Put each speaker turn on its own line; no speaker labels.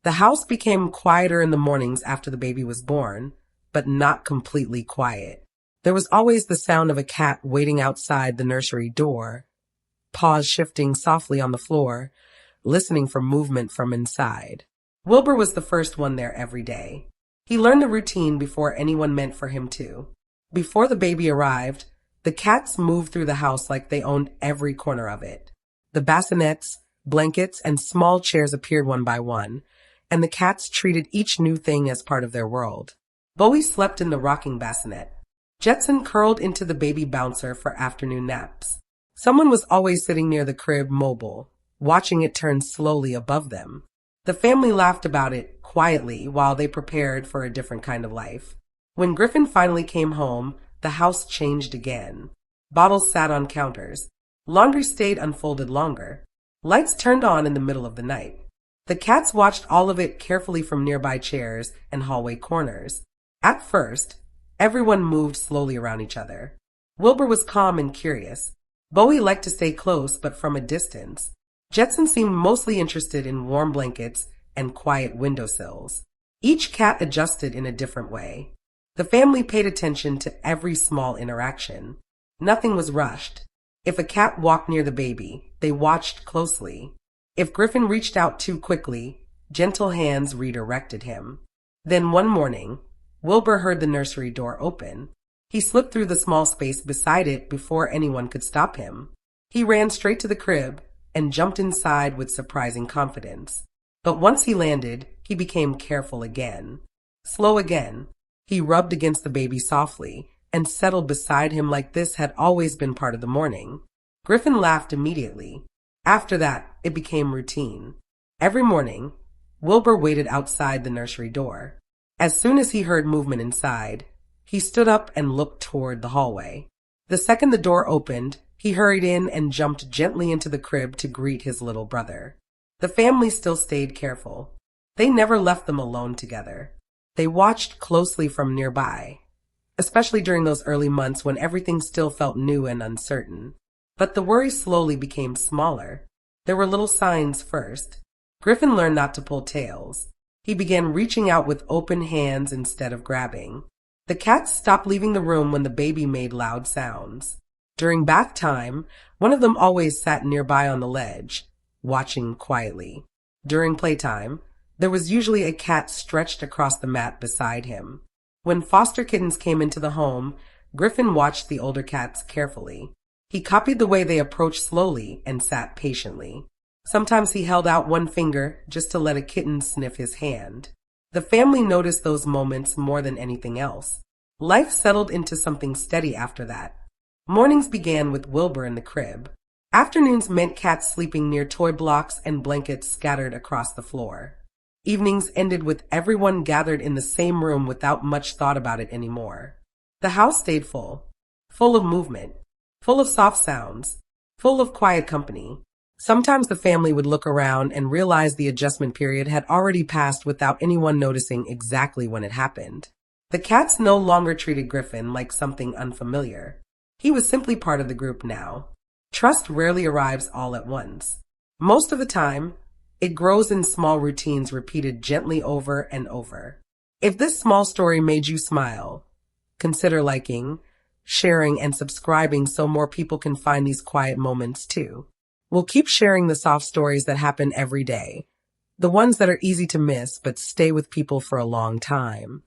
The house became quieter in the mornings after the baby was born, but not completely quiet. There was always the sound of a cat waiting outside the nursery door, paws shifting softly on the floor, listening for movement from inside. Wilbur was the first one there every day. He learned the routine before anyone meant for him to. Before the baby arrived, the cats moved through the house like they owned every corner of it. The bassinets, blankets, and small chairs appeared one by one, and the cats treated each new thing as part of their world. Bowie slept in the rocking bassinet. Jetson curled into the baby bouncer for afternoon naps. Someone was always sitting near the crib mobile, watching it turn slowly above them. The family laughed about it quietly while they prepared for a different kind of life. When Griffin finally came home, the house changed again. Bottles sat on counters. Laundry stayed unfolded longer. Lights turned on in the middle of the night. The cats watched all of it carefully from nearby chairs and hallway corners. At first, everyone moved slowly around each other. Wilbur was calm and curious. Bowie liked to stay close, but from a distance. Jetson seemed mostly interested in warm blankets and quiet windowsills. Each cat adjusted in a different way. The family paid attention to every small interaction. Nothing was rushed. If a cat walked near the baby, they watched closely. If Griffin reached out too quickly, gentle hands redirected him. Then one morning, Wilbur heard the nursery door open. He slipped through the small space beside it before anyone could stop him. He ran straight to the crib and jumped inside with surprising confidence. But once he landed, he became careful again. Slow again. He rubbed against the baby softly and settled beside him like this had always been part of the morning. Griffin laughed immediately. After that, it became routine. Every morning, Wilbur waited outside the nursery door. As soon as he heard movement inside, he stood up and looked toward the hallway. The second the door opened, he hurried in and jumped gently into the crib to greet his little brother. The family still stayed careful. They never left them alone together. They watched closely from nearby, especially during those early months when everything still felt new and uncertain. But the worry slowly became smaller. There were little signs first. Griffin learned not to pull tails. He began reaching out with open hands instead of grabbing. The cats stopped leaving the room when the baby made loud sounds. During bath time, one of them always sat nearby on the ledge, watching quietly. During playtime, there was usually a cat stretched across the mat beside him. When foster kittens came into the home, Griffin watched the older cats carefully. He copied the way they approached slowly and sat patiently. Sometimes he held out one finger just to let a kitten sniff his hand. The family noticed those moments more than anything else. Life settled into something steady after that. Mornings began with Wilbur in the crib. Afternoons meant cats sleeping near toy blocks and blankets scattered across the floor. Evenings ended with everyone gathered in the same room without much thought about it anymore. The house stayed full of movement, full of soft sounds, full of quiet company. Sometimes the family would look around and realize the adjustment period had already passed without anyone noticing exactly when it happened. The cats no longer treated Griffin like something unfamiliar. He was simply part of the group now. Trust rarely arrives all at once. Most of the time, it grows in small routines repeated gently over and over. If this small story made you smile, consider liking, sharing, and subscribing so more people can find these quiet moments too. We'll keep sharing the soft stories that happen every day, the ones that are easy to miss but stay with people for a long time.